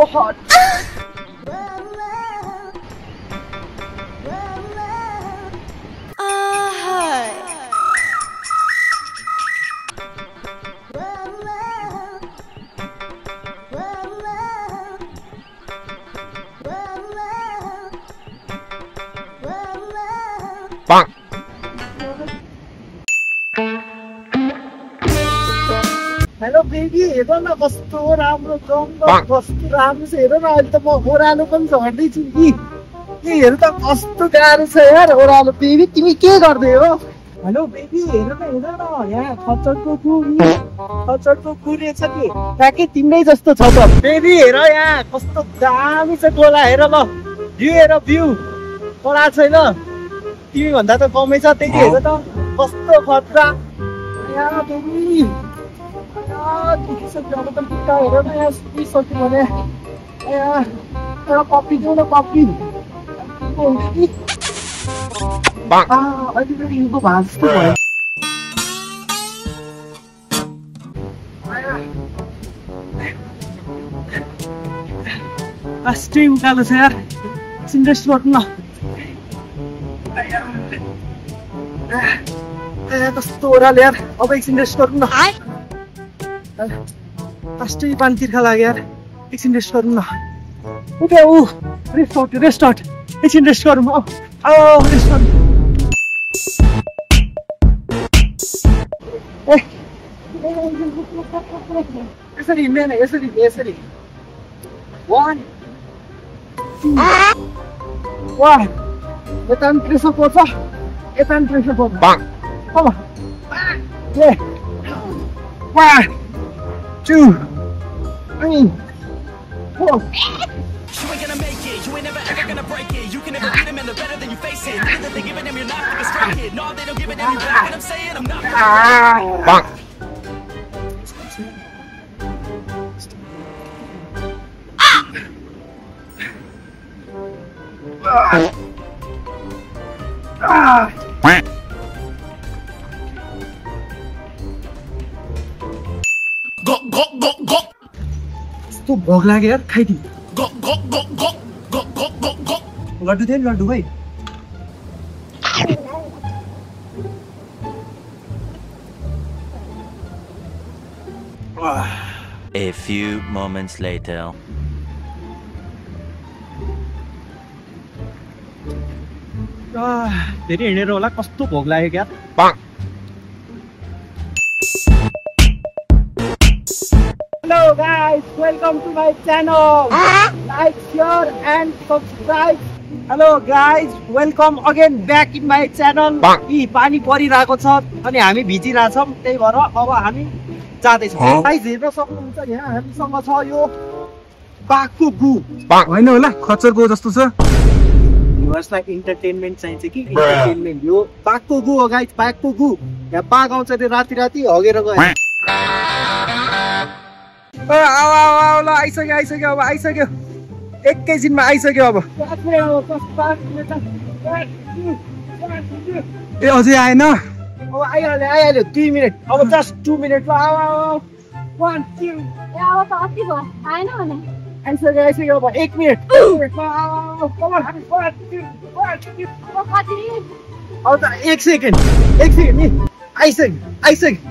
so hot. Hello baby हेर न कस्तो राम्रो जङ्गल कस्तो राम्रो छ हेर न अहिले त म ओह्रालो पनि झर्दैछु कि हेर त कस्तो गाह्रो छ यार ओह्रालो बेबी तिमी के गर्दै हो हेलो बेबी हेर न यहाँ खच्चडको गु रहेछ नि ट्याक्कै तिम्रै जस्तो छ त बेबी हेर यहाँ कस्तो दामी छ खोला हेर ल भ्यू हेर भ्यू खोला छैन तिमी भन्दा त कमै छ त्यही हेर त कस्तो खतरा यहाँ बेबी अब त टिका हेर न यहाँ सुकिसक्यो भने एउटा कफी देऊ न कफी अहिले फेरि हिउँदो भए जस्तो भयो लास्टै उकालो छ यार सिन्डेस्ट गर्नु न कस्तो ओह्रालो यार अब एकछिन रेस्ट गर्नु न लास्टै पानी तिर्खा लाग्यो यार एकछिन रेस्ट गरौँ न उठ्यो रेस्ट आउट एकछिन रेस्ट गरौँ रेस्ट गरौँ यसरी हिँड्दैन यसरी 1 2 यता पनि प्रेसर पर्छ यता पनि प्रेसर पर्छ 1 2 3 4 You ain't gonna make it, you ain't never ever gonna break it. You can never beat them and they're better than you face it. Niggas that they giving them, you're not gonna strike it. No, they don't give it any back. What I'm saying, I'm not तो भोग लाग्यो यार खाइदिउँ लड्डु थियो नि लड्डु भाइ A few moments later. धेरै हिँडेर होला कस्तो भोग लाग्यो यार Hello guys, welcome to my channel. Like, share and subscribe. Hello guys, welcome again back in my channel. यी पानी परिरहेको छ अनि हामी भिजिरहेछौँ त्यही भएर अब हामी जाँदैछौँ गाइस हेर्न सक्नुहुन्छ यहाँ हामीसँग छ यो बाघको गु होइन होला खच्चडको जस्तो छ युवर्सलाई इन्टरटेनमेन्ट चाहिन्छ कि इन्टरटेनमेन्ट यो बाघको गु हो गाइस बाघको गु यहाँ बाघ आउँछ त्यो राति हगेर गयो ल आइसक्यो अब आइसक्यो एकैछिनमा आइसक्यो अब ए अझै आएन अब आइहाल्यो 2 मिनट अब जस्ट 2 मिनटमा आइसक्यो अब 1 मिनट अब त 1 सेकेन्ड नि आइसक्यो